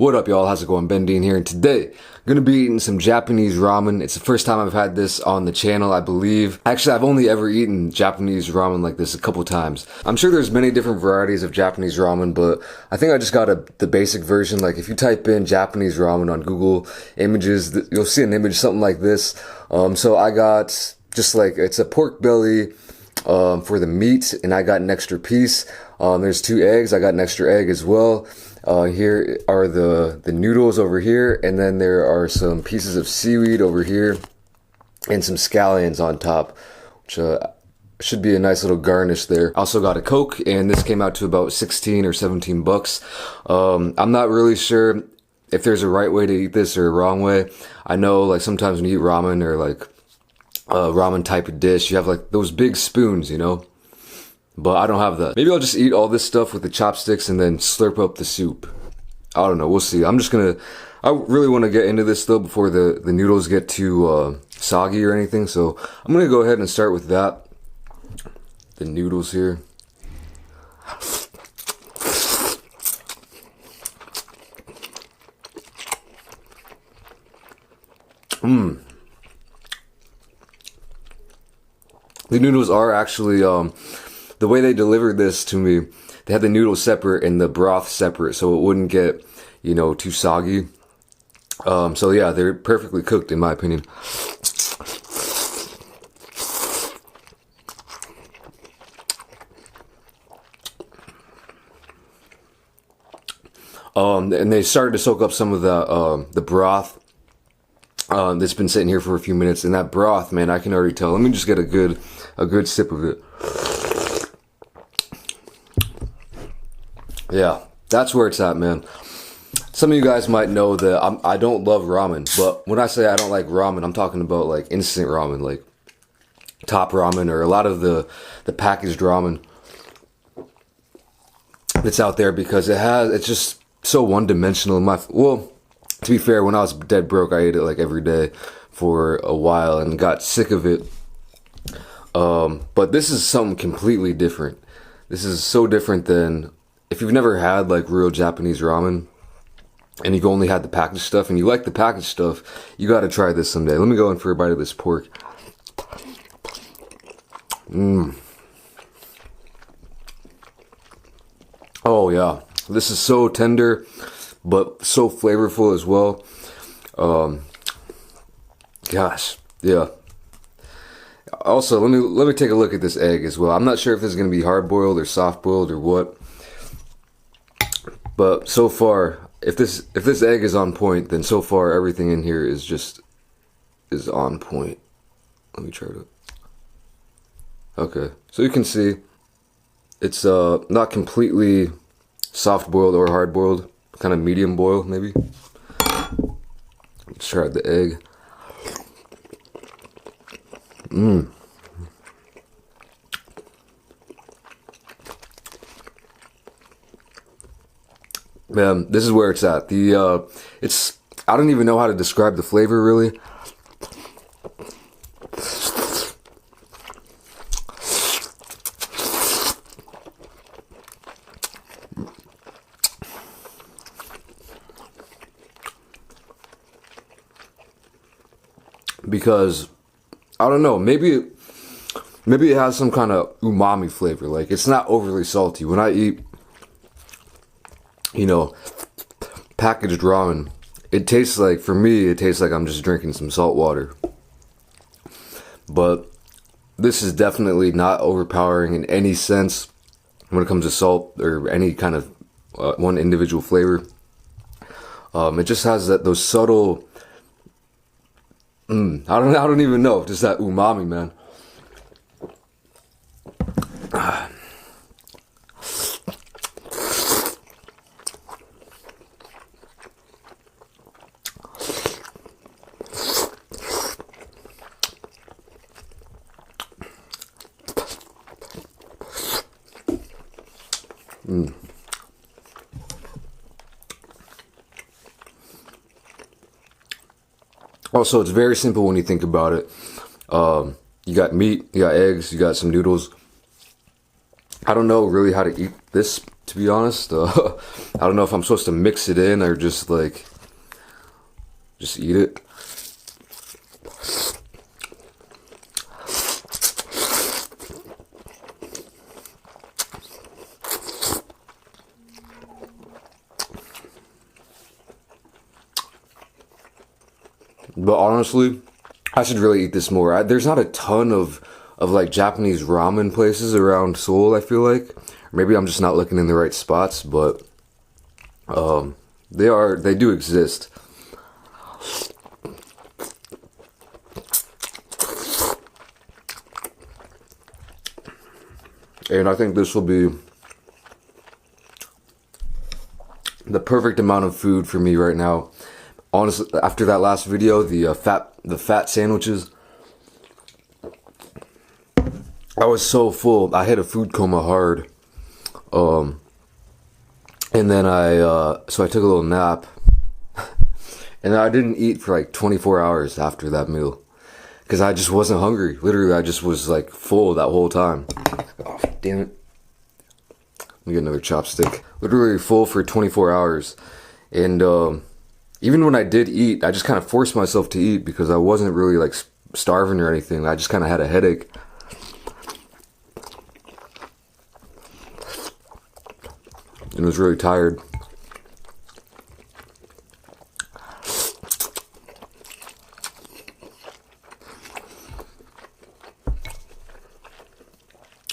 What up, y'all? How's it going? BenDeen here, and today I'm gonna be eating some Japanese ramen. It's the first time I've had this on the channel, I believe. Actually, I've only ever eaten Japanese ramen like this a couple times. I'm sure there's many different varieties of Japanese ramen, but I think I just got the basic version. Like if you type in Japanese ramen on Google Images, you'll see an image something like this. So I got just like, it's a pork belly for the meat, and I got an extra piece. There's 2 eggs. I got an extra egg as well. Here are the noodles over here, and then there are some pieces of seaweed over here and some scallions on top, which should be a nice little garnish there. Also got a Coke, and this came out to about 16 or 17 bucks. I'm not really sure if there's a right way to eat this or a wrong way. I know like sometimes when you eat ramen or like ramen type of dish, you have like those big spoons, you know? But I don't have that. Maybe I'll just eat all this stuff with the chopsticks and then slurp up the soup. I don't know, we'll see. I really want to get into this though before the noodles get too soggy or anything. So I'm gonna go ahead and start with that. The noodles here. The noodles are actually, the way they delivered this to me, they had the noodles separate and the broth separate so it wouldn't get, you know, too soggy. So yeah, they're perfectly cooked in my opinion. And they started to soak up some of the broth that's been sitting here for a few minutes, and that broth, man, I can already tell. Let me just get a good sip of it. Yeah, that's where it's at, man. Some of you guys might know that I don't love ramen, but when I say I don't like ramen, I'm talking about like instant ramen, like Top Ramen or a lot of the packaged ramen that's out there, because it's just so one-dimensional. Well, to be fair, when I was dead broke, I ate it like every day for a while and got sick of it. But this is something completely different. This is so different than, if you've never had like real Japanese ramen and you've only had the packaged stuff and you like the packaged stuff, you gotta try this someday. Let me go in for a bite of this pork. Oh yeah, this is so tender, but so flavorful as well. Gosh, yeah. Also, let me take a look at this egg as well. I'm not sure if this is gonna be hard boiled or soft boiled or what. But so far, if this egg is on point, then so far everything in here is on point. Let me try to. Okay, so you can see it's not completely soft boiled or hard boiled, kind of medium boil maybe. Let's try the egg. Man, this is where it's at. I don't even know how to describe the flavor really. Because I don't know, maybe it has some kind of umami flavor. Like it's not overly salty. When I eat, you know, packaged ramen, it tastes like, for me, it tastes like I'm just drinking some salt water. But this is definitely not overpowering in any sense when it comes to salt or any kind of one individual flavor. It just has those subtle, I don't even know, just that umami, man. Also, it's very simple when you think about it. You got meat, you got eggs, you got some noodles. I don't know really how to eat this to be honest. I don't know if I'm supposed to mix it in or just like, just eat it. But honestly, I should really eat this more. There's not a ton of like Japanese ramen places around Seoul, I feel like. Or maybe I'm just not looking in the right spots, but they do exist. And I think this will be the perfect amount of food for me right now. Honestly, after that last video, the fat sandwiches, I was so full. I hit a food coma hard. And then so I took a little nap. And I didn't eat for like 24 hours after that meal. Because I just wasn't hungry. Literally, I just was like full that whole time. Oh, damn it. Let me get another chopstick. Literally full for 24 hours. And even when I did eat, I just kind of forced myself to eat because I wasn't really like starving or anything. I just kind of had a headache. And was really tired.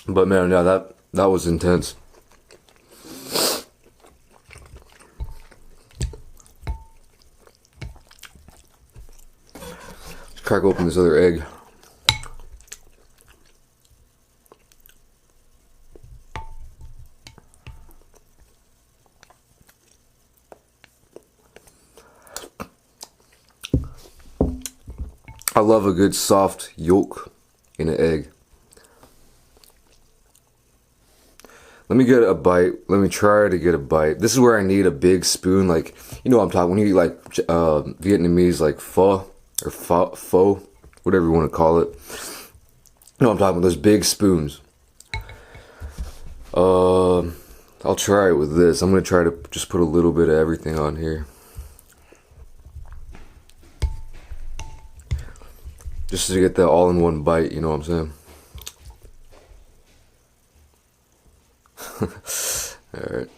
But man, yeah, that was intense. Let's crack open this other egg. I love a good soft yolk in an egg. Let me get a bite. Let me try to get a bite. This is where I need a big spoon, like, you know what I'm talking, when you eat like Vietnamese like pho or pho, whatever you want to call it. You know what I'm talking about, those big spoons. I'll try it with this. I'm gonna try to just put a little bit of everything on here. Just to get that all-in-one bite, you know what I'm saying? Alright.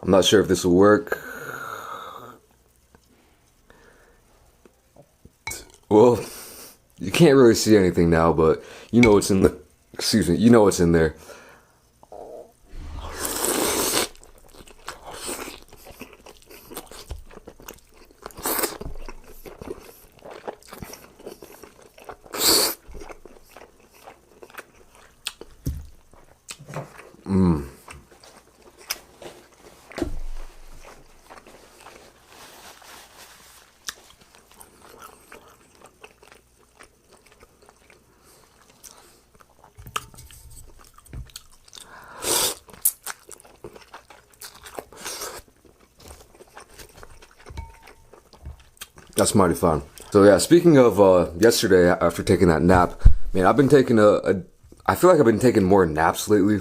I'm not sure if this will work. Well, you can't really see anything now, but you know what's in the, excuse me, you know what's in there. That's mighty fun. So yeah, speaking of yesterday after taking that nap, man, I've been taking I feel like I've been taking more naps lately,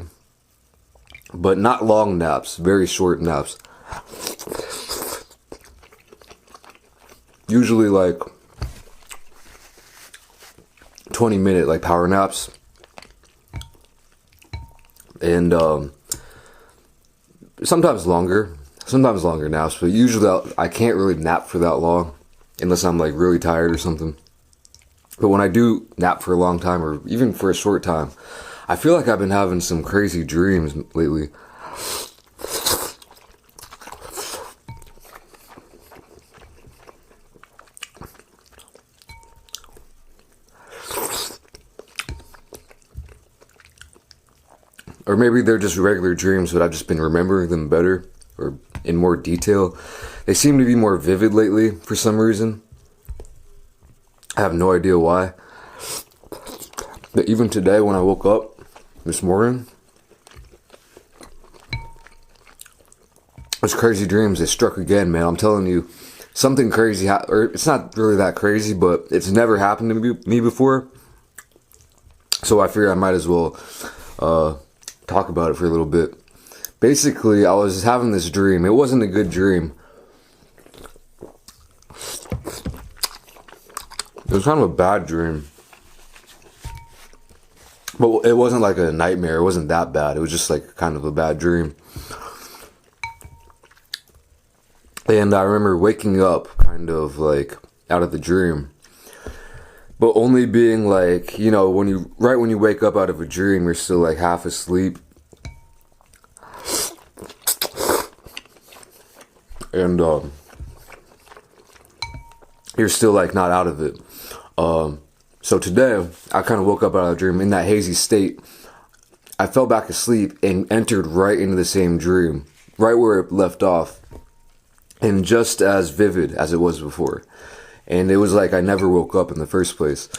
but not long naps, very short naps. Usually like 20-minute like power naps. And sometimes longer naps, but usually I can't really nap for that long unless I'm like really tired or something. But when I do nap for a long time or even for a short time, I feel like I've been having some crazy dreams lately. Or maybe they're just regular dreams, but I've just been remembering them better or in more detail. They seem to be more vivid lately for some reason. I have no idea why. But even today when I woke up this morning, those crazy dreams, they struck again, man. I'm telling you, something crazy, or it's not really that crazy, but it's never happened to me before. So I figured I might as well talk about it for a little bit. Basically, I was having this dream. It wasn't a good dream. It was kind of a bad dream. But it wasn't like a nightmare. It wasn't that bad. It was just like kind of a bad dream. And I remember waking up kind of like out of the dream. But only being like, you know, when you wake up out of a dream, you're still like half asleep. And you're still like not out of it. So today, I kind of woke up out of the dream in that hazy state. I fell back asleep and entered right into the same dream, right where it left off, and just as vivid as it was before. And it was like I never woke up in the first place.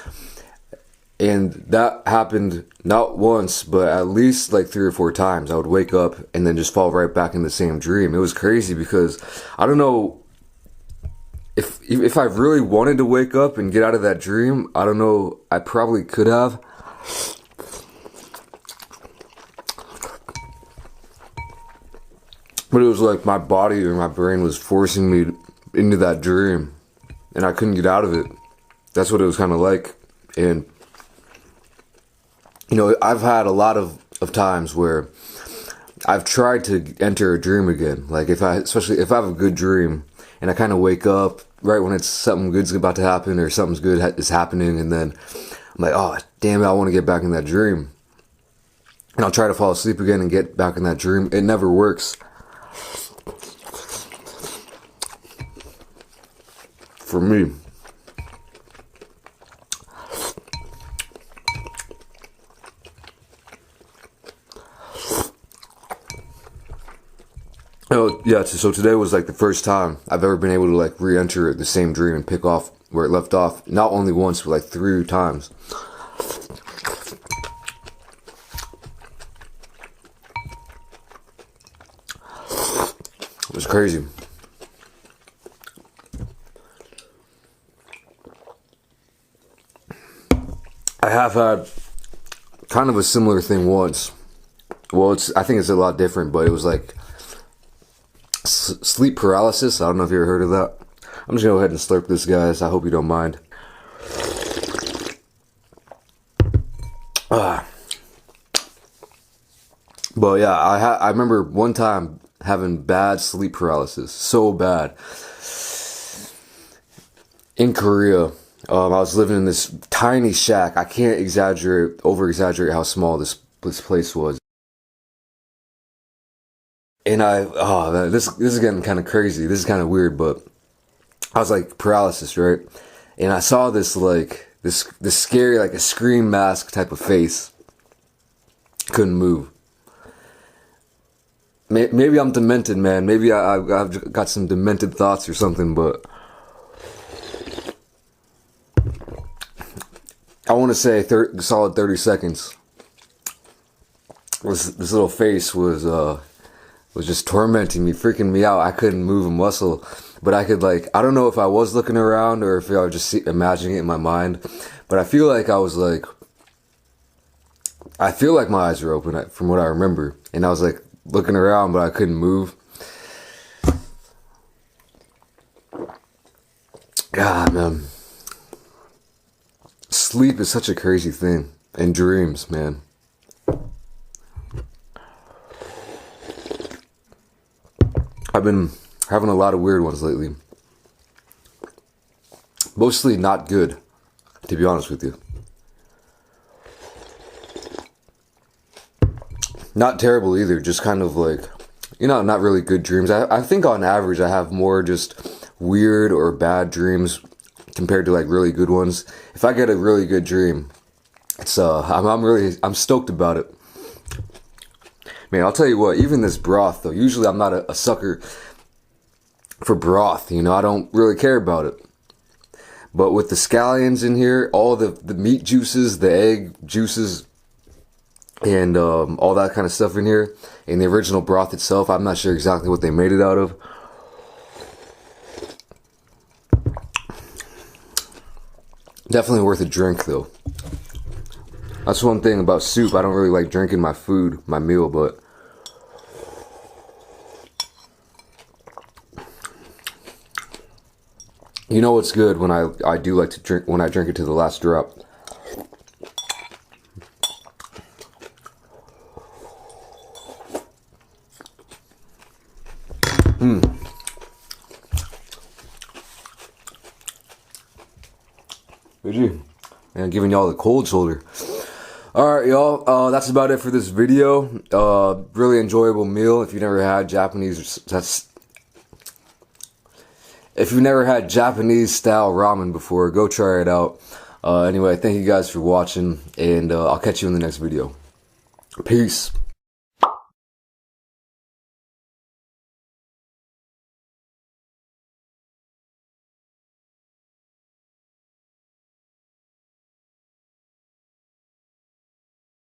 And that happened not once, but at least like 3 or 4 times. I would wake up and then just fall right back in the same dream. It was crazy because I don't know if I really wanted to wake up and get out of that dream. I don't know. I probably could have. But it was like my body or my brain was forcing me into that dream. And I couldn't get out of it. That's what it was kind of like. And, you know, I've had a lot of times where I've tried to enter a dream again. Like especially if I have a good dream and I kind of wake up right when it's something good's about to happen or something's good is happening, and then I'm like, oh, damn it, I want to get back in that dream. And I'll try to fall asleep again and get back in that dream. It never works. For me. Oh, yeah, so today was like the first time I've ever been able to like re-enter the same dream and pick off where it left off. Not only once, but like 3 times. It was crazy. I have had kind of a similar thing once. Well, I think it's a lot different, but it was like sleep paralysis. I don't know if you ever heard of that. I'm just gonna go ahead and slurp this, guys. I hope you don't mind. But yeah, I remember one time having bad sleep paralysis, so bad. In Korea, I was living in this tiny shack. I can't over exaggerate how small this place was. And man, this is getting kind of crazy. This is kind of weird, but I was like paralysis, right? And I saw this like this scary, like a scream mask type of face. Couldn't move. Maybe I'm demented, man. Maybe I've got some demented thoughts or something, but I want to say solid 30 seconds. This little face was just tormenting me, freaking me out. I couldn't move a muscle, but I could like, I don't know if I was looking around or if I was just imagining it in my mind, but I feel like my eyes were open from what I remember, and I was like looking around, but I couldn't move. God, man. Sleep is such a crazy thing. And dreams, man. I've been having a lot of weird ones lately. Mostly not good, to be honest with you. Not terrible either, just kind of like, you know, not really good dreams. I think on average I have more just weird or bad dreams compared to like really good ones. If I get a really good dream, it's I'm stoked about it. Man, I'll tell you what, even this broth though, usually I'm not a sucker for broth, you know, I don't really care about it. But with the scallions in here, all the meat juices, the egg juices, and all that kind of stuff in here, and the original broth itself, I'm not sure exactly what they made it out of. Definitely worth a drink though. That's one thing about soup. I don't really like drinking my food, my meal, but you know what's good when I do like to drink, when I drink it to the last drop. GG. And giving y'all the cold shoulder. Alright, y'all, that's about it for this video. Really enjoyable meal. If you've never had Japanese, if you've never had Japanese style ramen before, go try it out. Anyway, thank you guys for watching, and I'll catch you in the next video. Peace.